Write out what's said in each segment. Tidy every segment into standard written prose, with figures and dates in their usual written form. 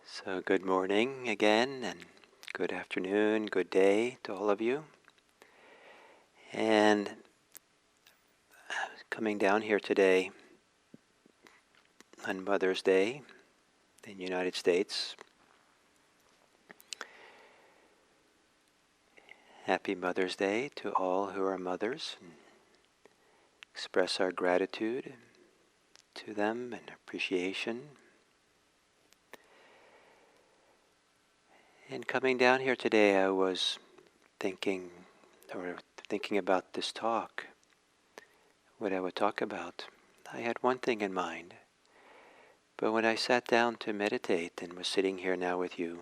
So good morning again, and good afternoon, good day to all of you. And coming down here today on Mother's Day in the United States. Happy Mother's Day to all who are mothers. And express our gratitude to them and appreciation. And coming down here today, I was thinking about this talk, what I would talk about. I had one thing in mind, but when I sat down to meditate and was sitting here now with you,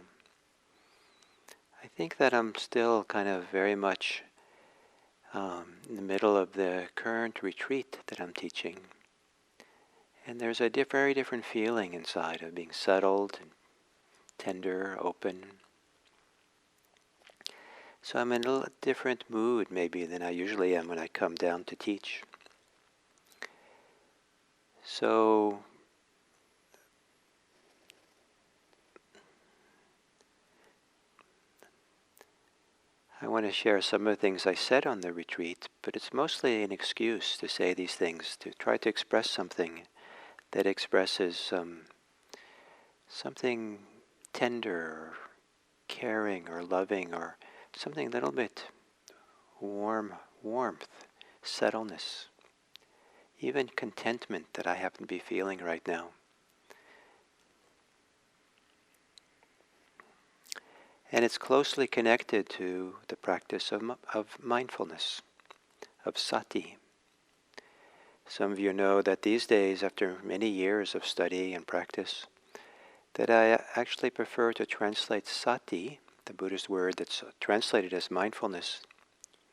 I think that I'm still kind of very much in the middle of the current retreat that I'm teaching. And there's a very different feeling inside of being settled, and tender, open. So I'm in a little different mood maybe than I usually am when I come down to teach. So I want to share some of the things I said on the retreat, but it's mostly an excuse to say these things, to try to express something that expresses something tender, or caring, or loving, or something a little bit warmth, settledness, even contentment that I happen to be feeling right now. And it's closely connected to the practice of mindfulness, of sati. Some of you know that these days, after many years of study and practice, that I actually prefer to translate sati, the Buddhist word that's translated as mindfulness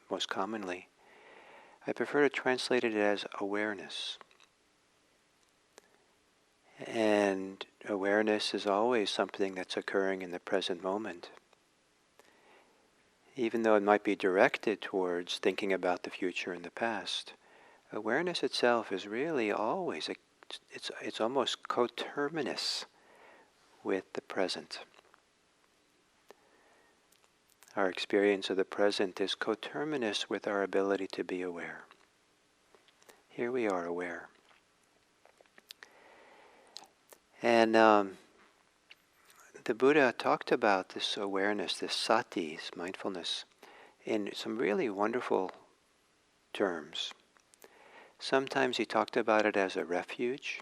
most commonly. I prefer to translate it as awareness. And awareness is always something that's occurring in the present moment. Even though it might be directed towards thinking about the future and the past, awareness itself is really always, it's almost coterminous with the present. Our experience of the present is coterminous with our ability to be aware. Here we are aware. And the Buddha talked about this awareness, this sati, this mindfulness, in some really wonderful terms. Sometimes he talked about it as a refuge.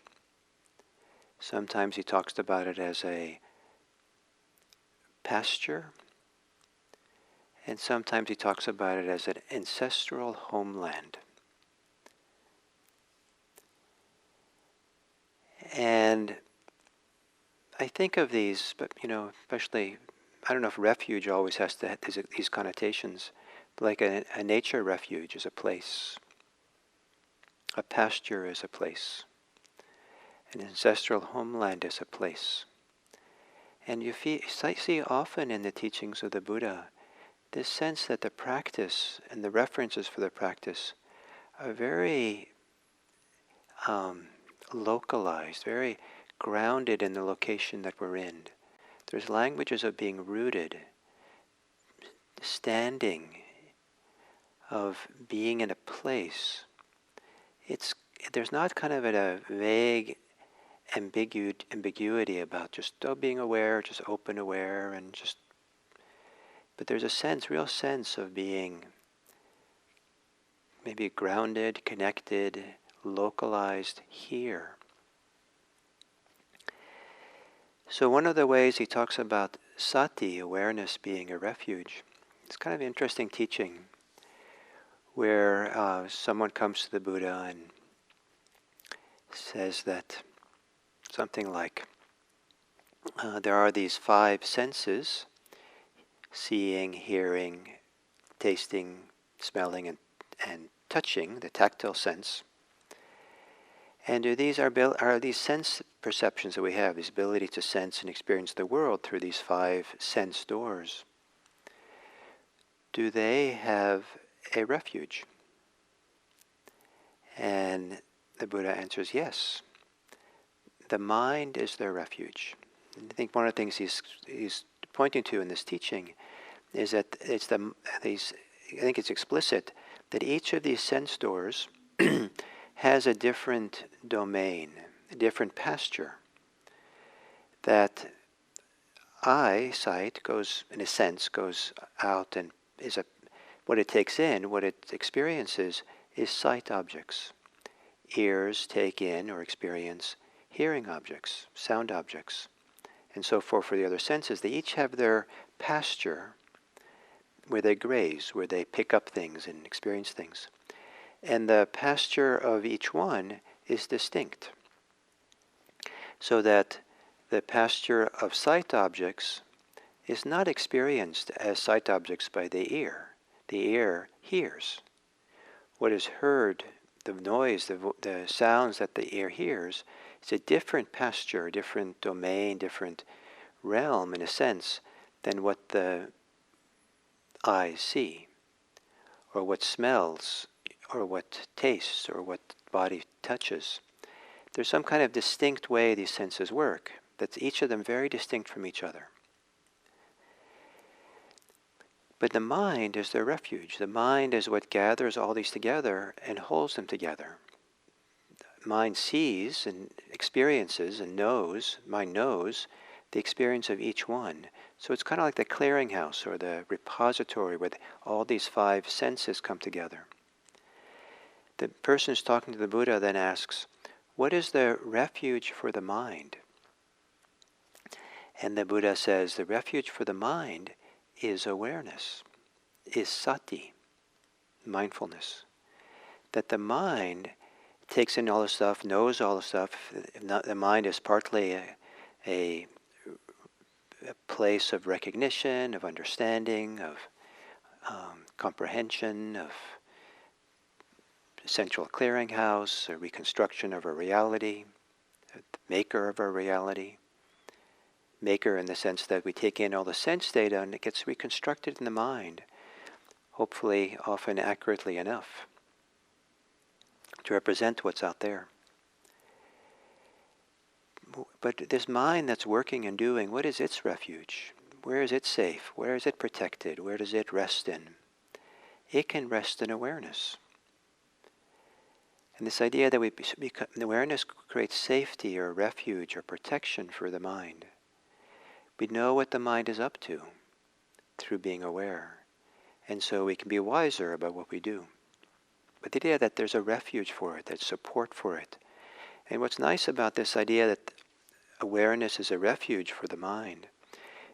Sometimes he talks about it as a pasture. And sometimes he talks about it as an ancestral homeland. And I think of these, but especially, I don't know if refuge always has to have these connotations, but like a nature refuge is a place. A pasture is a place. An ancestral homeland is a place. And you see often in the teachings of the Buddha this sense that the practice and the references for the practice are very localized, very grounded in the location that we're in. There's languages of being rooted, standing, of being in a place. There's not kind of a vague ambiguity about just being aware, just open aware, and just. But there's a real sense of being maybe grounded, connected, localized here. So one of the ways he talks about sati, awareness, being a refuge, it's kind of interesting teaching where someone comes to the Buddha and says that something like, there are these 5 senses, seeing, hearing, tasting, smelling, and touching, the tactile sense. And are these sense perceptions that we have, this ability to sense and experience the world through these 5 sense doors, do they have a refuge? And the Buddha answers yes. The mind is their refuge. I think one of the things he's pointing to in this teaching is that I think it's explicit that each of these sense doors has a different domain, a different pasture. That sight, goes, in a sense, goes out and what it takes in, what it experiences, is sight objects. Ears take in or experience hearing objects, sound objects, and so forth for the other senses. They each have their pasture where they graze, where they pick up things and experience things. And the pasture of each one is distinct. So that the pasture of sight objects is not experienced as sight objects by the ear. The ear hears. What is heard, the noise, the sounds that the ear hears, is a different pasture, a different domain, different realm, in a sense, than what the eyes see, or what smells, or what tastes, or what body touches. There's some kind of distinct way these senses work, that's each of them very distinct from each other. But the mind is their refuge. The mind is what gathers all these together and holds them together. Mind sees and experiences and knows, mind knows the experience of each one. So it's kind of like the clearinghouse or the repository where all these five senses come together. The person who's talking to the Buddha then asks, what is the refuge for the mind? And the Buddha says, the refuge for the mind is awareness, is sati, mindfulness. That the mind takes in all the stuff, knows all the stuff. The mind is partly a place of recognition, of understanding, of comprehension, of central clearinghouse, a reconstruction of a reality, the maker of our reality. Maker in the sense that we take in all the sense data and it gets reconstructed in the mind, hopefully often accurately enough to represent what's out there. But this mind that's working and doing, what is its refuge? Where is it safe? Where is it protected? Where does it rest in? It can rest in awareness. And this idea that awareness creates safety or refuge or protection for the mind. We know what the mind is up to through being aware. And so we can be wiser about what we do. But the idea that there's a refuge for it, there's support for it. And what's nice about this idea that awareness is a refuge for the mind,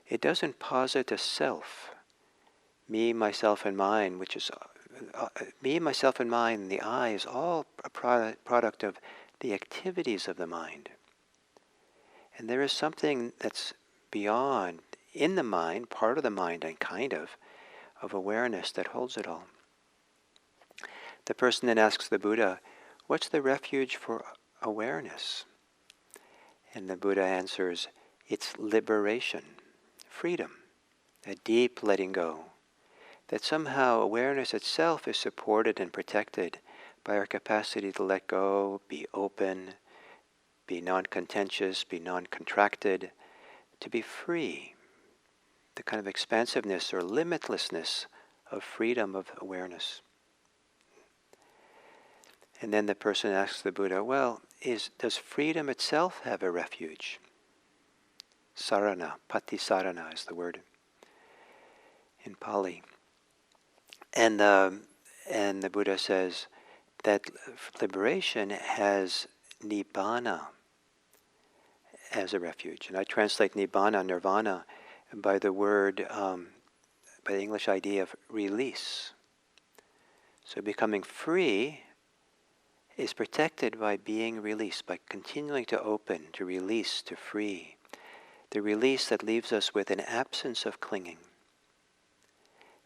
it doesn't posit a self, me, myself, and mine, which is me, myself, and mine, and the I is all a product of the activities of the mind. And there is something that's beyond, in the mind, part of the mind, and kind of awareness that holds it all. The person then asks the Buddha, what's the refuge for awareness? And the Buddha answers, it's liberation, freedom, a deep letting go. That somehow awareness itself is supported and protected by our capacity to let go, be open, be non-contentious, be non-contracted, to be free, the kind of expansiveness or limitlessness of freedom of awareness. And then the person asks the Buddha, well, does freedom itself have a refuge? Sarana, patisarana is the word in Pali. And the Buddha says that liberation has nibbana as a refuge. And I translate nibbana, nirvana, by the word, by the English idea of release. So becoming free is protected by being released, by continuing to open, to release, to free. The release that leaves us with an absence of clinging.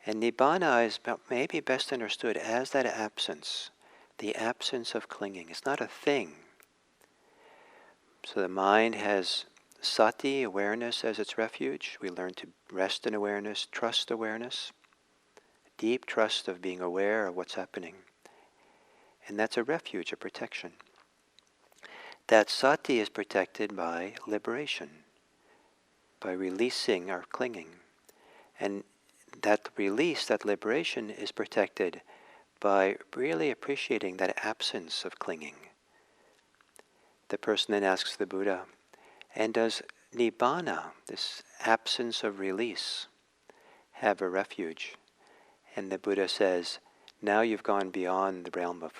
And nibbana is maybe best understood as that absence, the absence of clinging. It's not a thing. So the mind has sati, awareness, as its refuge. We learn to rest in awareness, trust awareness, deep trust of being aware of what's happening. And that's a refuge, a protection. That sati is protected by liberation, by releasing our clinging. And that release, that liberation, is protected by really appreciating that absence of clinging. The person then asks the Buddha, and does nibbana, this absence of release, have a refuge? And the Buddha says, now you've gone beyond the realm of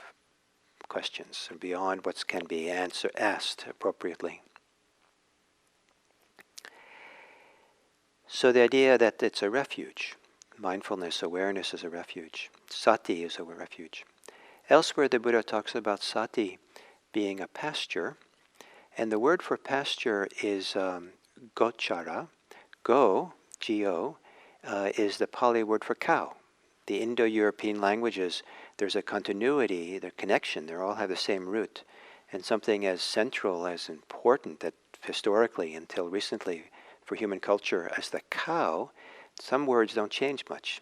questions, or beyond what can be asked appropriately. So the idea that it's a refuge, mindfulness, awareness is a refuge, sati is a refuge. Elsewhere the Buddha talks about sati being a pasture, and the word for pasture is gochara. Go, G-O, is the Pali word for cow. The Indo-European languages, there's a continuity, the connection, they all have the same root. And something as central, as important, that historically, until recently, for human culture, as the cow, some words don't change much.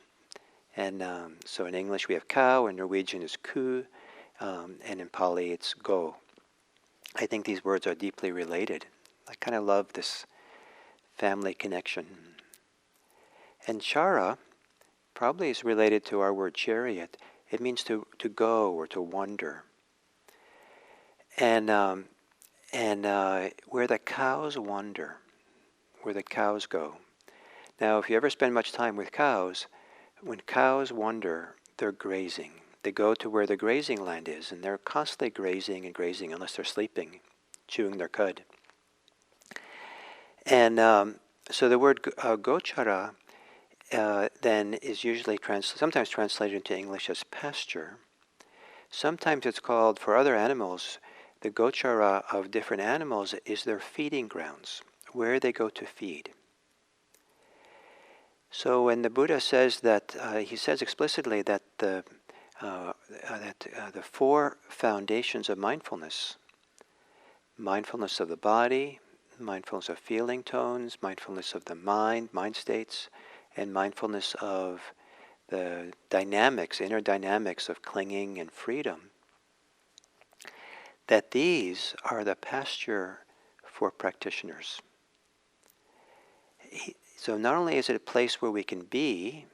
And so in English we have cow, in Norwegian is ku, and in Pali it's go. I think these words are deeply related. I kind of love this family connection. And chara probably is related to our word chariot. It means to go or to wander. And where the cows wander, where the cows go. Now, if you ever spend much time with cows, when cows wander, they're grazing. They go to where the grazing land is, and they're constantly grazing and grazing unless they're sleeping, chewing their cud. And so the word gochara then is usually sometimes translated into English as pasture. Sometimes it's called, for other animals, the gochara of different animals is their feeding grounds, where they go to feed. So when the Buddha says that, he says explicitly that the four foundations of mindfulness of the body, mindfulness of feeling tones, mindfulness of the mind states, and mindfulness of the dynamics, inner dynamics of clinging and freedom, that these are the pasture for practitioners. So not only is it a place where we can be,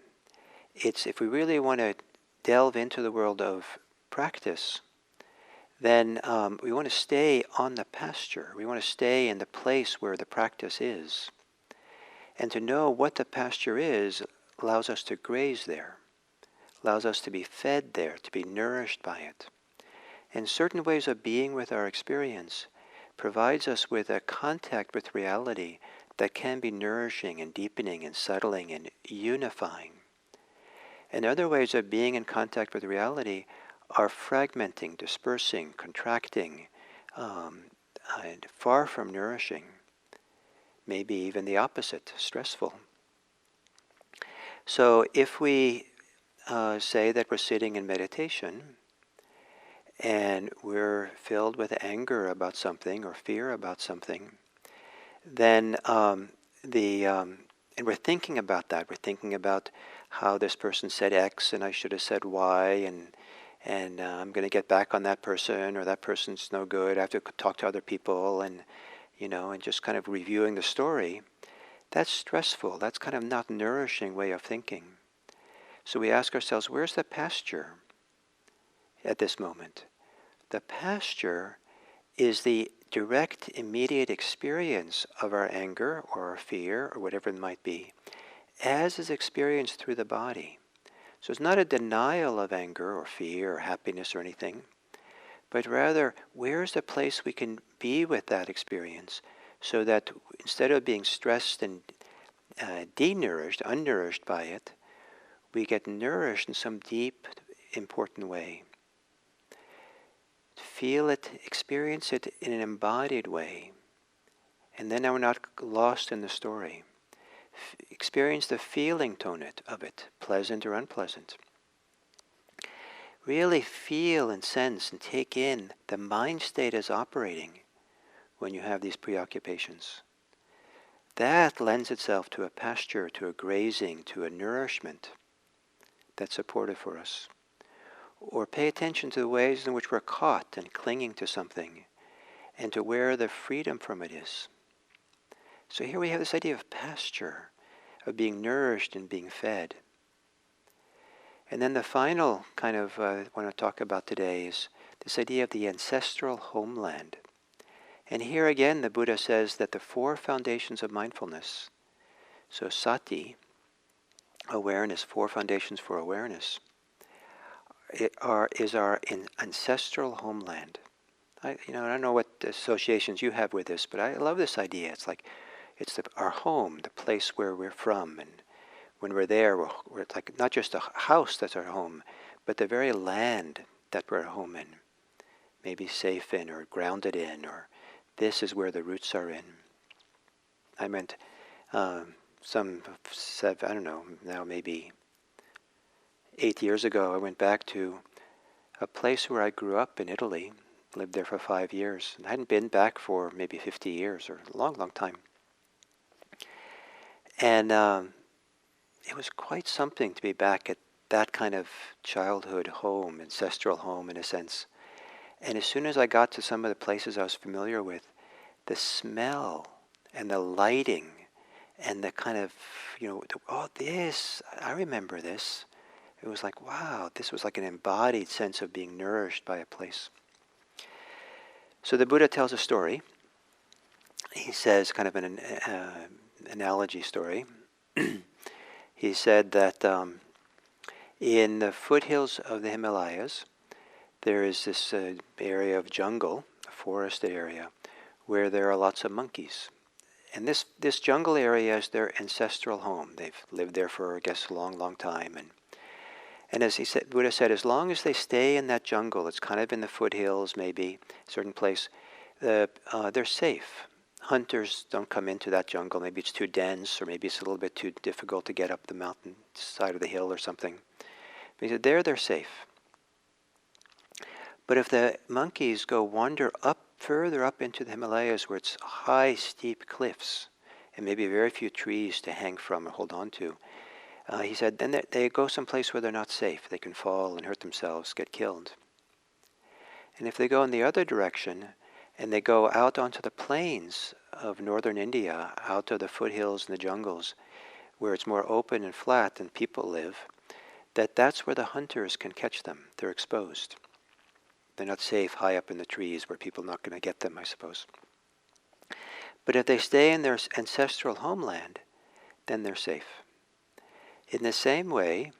it's if we really want to delve into the world of practice, then we want to stay on the pasture. We want to stay in the place where the practice is. And to know what the pasture is allows us to graze there, allows us to be fed there, to be nourished by it. And certain ways of being with our experience provides us with a contact with reality that can be nourishing and deepening and settling and unifying. And other ways of being in contact with reality are fragmenting, dispersing, contracting, and far from nourishing. Maybe even the opposite, stressful. So if we say that we're sitting in meditation and we're filled with anger about something or fear about something, then and we're thinking about that. We're thinking about how this person said X and I should have said Y, and I'm going to get back on that person, or that person's no good. I have to talk to other people, and just kind of reviewing the story. That's stressful. That's kind of not nourishing way of thinking. So we ask ourselves, where's the pasture at this moment? The pasture is the direct, immediate experience of our anger or our fear or whatever it might be, as is experienced through the body. So it's not a denial of anger or fear or happiness or anything, but rather, where's the place we can be with that experience so that instead of being stressed and denourished, unnourished by it, we get nourished in some deep, important way. Feel it, experience it in an embodied way. And then we're not lost in the story. Experience the feeling tone of it, pleasant or unpleasant. Really feel and sense and take in the mind state as operating when you have these preoccupations. That lends itself to a pasture, to a grazing, to a nourishment that's supportive for us. Or pay attention to the ways in which we're caught and clinging to something, and to where the freedom from it is. So here we have this idea of pasture, of being nourished and being fed. And then the final kind of I want to talk about today is this idea of the ancestral homeland. And here again, the Buddha says that the four foundations of mindfulness, so sati, awareness, four foundations for awareness, is our ancestral homeland. I don't know what associations you have with this, but I love this idea. It's like it's our home, the place where we're from, and when we're there, we're like not just a house that's our home, but the very land that we're home in, maybe safe in or grounded in, or this is where the roots are in. I meant I don't know, now maybe 8 years ago, I went back to a place where I grew up in Italy, lived there for 5 years, and I hadn't been back for maybe 50 years or a long, long time. And it was quite something to be back at that kind of childhood home, ancestral home in a sense. And as soon as I got to some of the places I was familiar with, the smell and the lighting and the kind of, I remember this. It was like, wow, this was like an embodied sense of being nourished by a place. So the Buddha tells a story. He says, kind of an analogy story. He said that in the foothills of the Himalayas, there is this area of jungle, a forested area, where there are lots of monkeys. And this jungle area is their ancestral home. They've lived there for, I guess, a long, long time. And as Buddha said, as long as they stay in that jungle, it's kind of in the foothills, maybe, a certain place, they're safe. Hunters don't come into that jungle. Maybe it's too dense, or maybe it's a little bit too difficult to get up the mountain side of the hill or something. But he said, they're safe. But if the monkeys wander further up into the Himalayas, where it's high, steep cliffs, and maybe very few trees to hang from or hold on to, he said, then they go someplace where they're not safe. They can fall and hurt themselves, get killed. And if they go in the other direction, and they go out onto the plains of northern India, out to the foothills and the jungles, where it's more open and flat and people live, that's where the hunters can catch them. They're exposed. They're not safe high up in the trees where people are not going to get them, I suppose. But if they stay in their ancestral homeland, then they're safe. In the same way,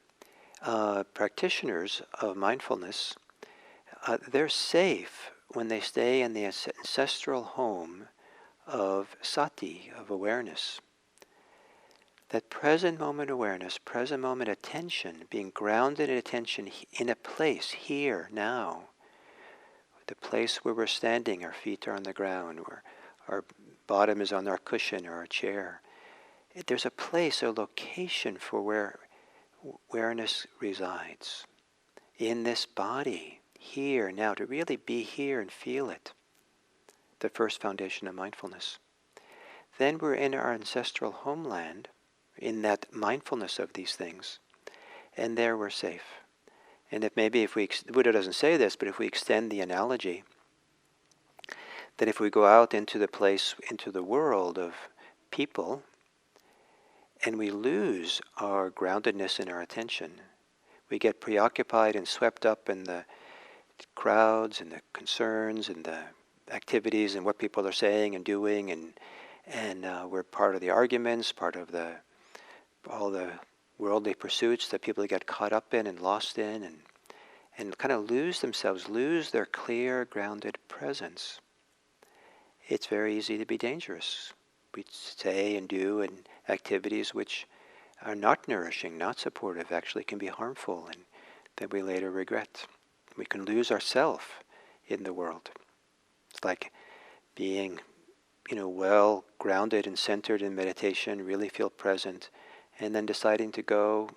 practitioners of mindfulness, they're safe when they stay in the ancestral home of sati, of awareness. That present moment awareness, present moment attention, being grounded in attention in a place, here, now. The place where we're standing, our feet are on the ground, where our bottom is on our cushion or our chair. There's a place, a location for where awareness resides. In this body, here, now, to really be here and feel it. The first foundation of mindfulness. Then we're in our ancestral homeland, in that mindfulness of these things, and there we're safe. And the Buddha doesn't say this, but if we extend the analogy, that if we go out into the place, into the world of people, and we lose our groundedness in our attention, we get preoccupied and swept up in the crowds and the concerns and the activities and what people are saying and doing, and we're part of the arguments, part of all the worldly pursuits that people get caught up in and lost in, and kind of lose themselves, lose their clear, grounded presence. It's very easy to be dangerous. We say and do and activities which are not nourishing, not supportive, actually can be harmful, and that we later regret. We can lose ourselves in the world. It's like being, well grounded and centered in meditation, really feel present, and then deciding to go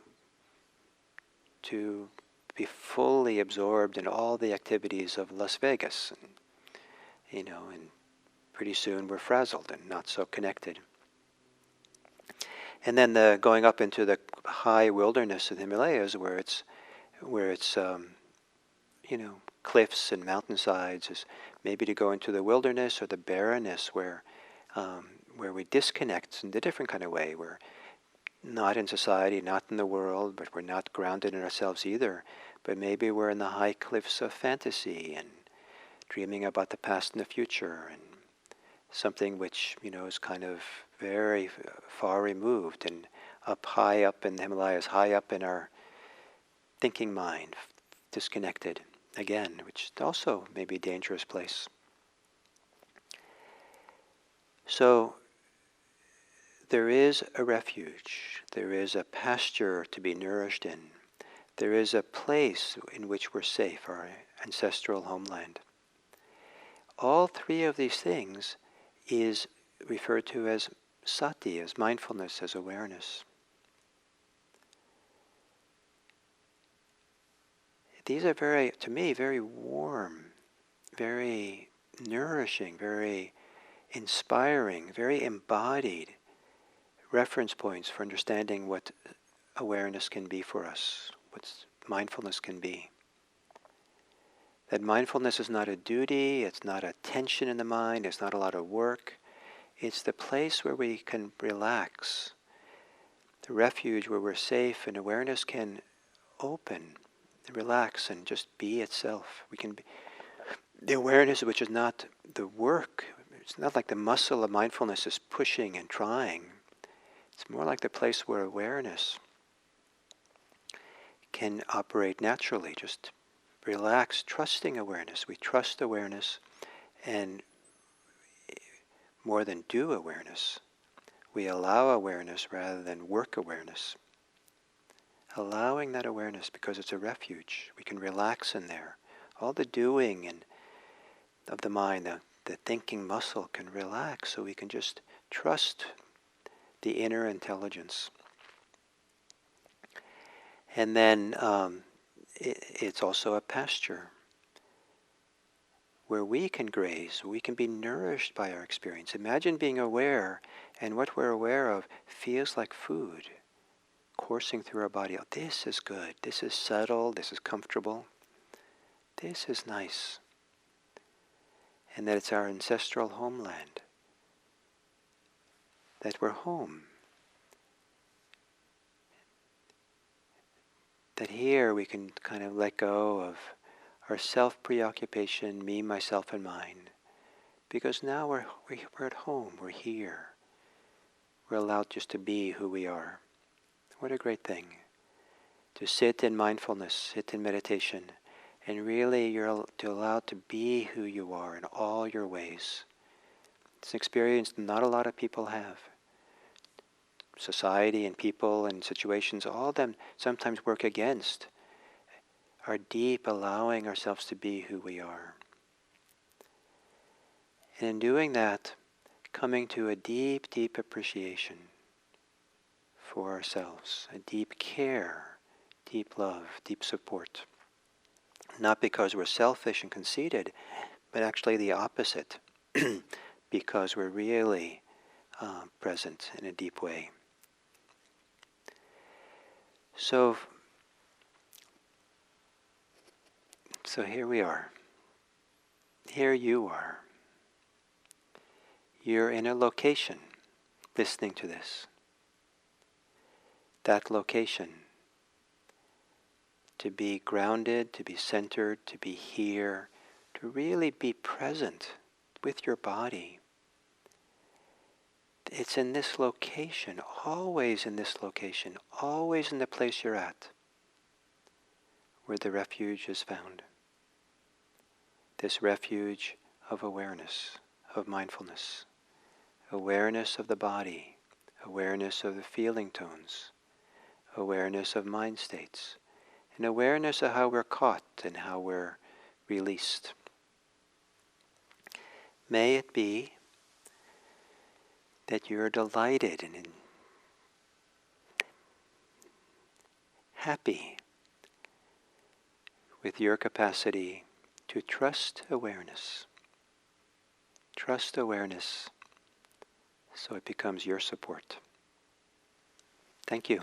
to be fully absorbed in all the activities of Las Vegas, and pretty soon we're frazzled and not so connected. And then the going up into the high wilderness of the Himalayas, where it's cliffs and mountainsides, is maybe to go into the wilderness or the barrenness where where we disconnect in a different kind of way. We're not in society, not in the world, but we're not grounded in ourselves either. But maybe we're in the high cliffs of fantasy and dreaming about the past and the future, and something which, is kind of very far removed and high up in the Himalayas, high up in our thinking mind, disconnected again, which is also may be a dangerous place. So there is a refuge, there is a pasture to be nourished in, there is a place in which we're safe, our ancestral homeland. All three of these things is referred to as sati, as mindfulness, as awareness. These are to me, very warm, very nourishing, very inspiring, very embodied reference points for understanding what awareness can be for us, what mindfulness can be. That mindfulness is not a duty, it's not a tension in the mind, it's not a lot of work. It's the place where we can relax, the refuge where we're safe and awareness can open, relax, and just be itself. We can be the awareness, which is not the work. It's not like the muscle of mindfulness is pushing and trying. It's more like the place where awareness can operate naturally, just relax, trusting awareness. We trust awareness, and more than do awareness, we allow awareness rather than work awareness. Allowing that awareness because it's a refuge. We can relax in there. All the doing and of the mind, the thinking muscle can relax, so we can just trust the inner intelligence. And then it's also a pasture where we can graze, we can be nourished by our experience. Imagine being aware, and what we're aware of feels like food coursing through our body. Oh, this is good, this is subtle, this is comfortable, this is nice. And that it's our ancestral homeland, that we're home. That here we can kind of let go of our self-preoccupation, me, myself, and mine. Because now we're at home, we're here. We're allowed just to be who we are. What a great thing. To sit in mindfulness, sit in meditation, and really you're allowed to be who you are in all your ways. It's an experience not a lot of people have. Society and people and situations, all of them sometimes work against our deep allowing ourselves to be who we are. And in doing that, coming to a deep, deep appreciation for ourselves, a deep care, deep love, deep support. Not because we're selfish and conceited, but actually the opposite, because we're really present in a deep way. So here we are. Here you are. You're in a location listening to this. That location, to be grounded, to be centered, to be here, to really be present with your body. It's in this location, always in this location, always in the place you're at, where the refuge is found. This refuge of awareness, of mindfulness, awareness of the body, awareness of the feeling tones, awareness of mind states, and awareness of how we're caught and how we're released. May it be that you're delighted and happy with your capacity to trust awareness. Trust awareness so it becomes your support. Thank you.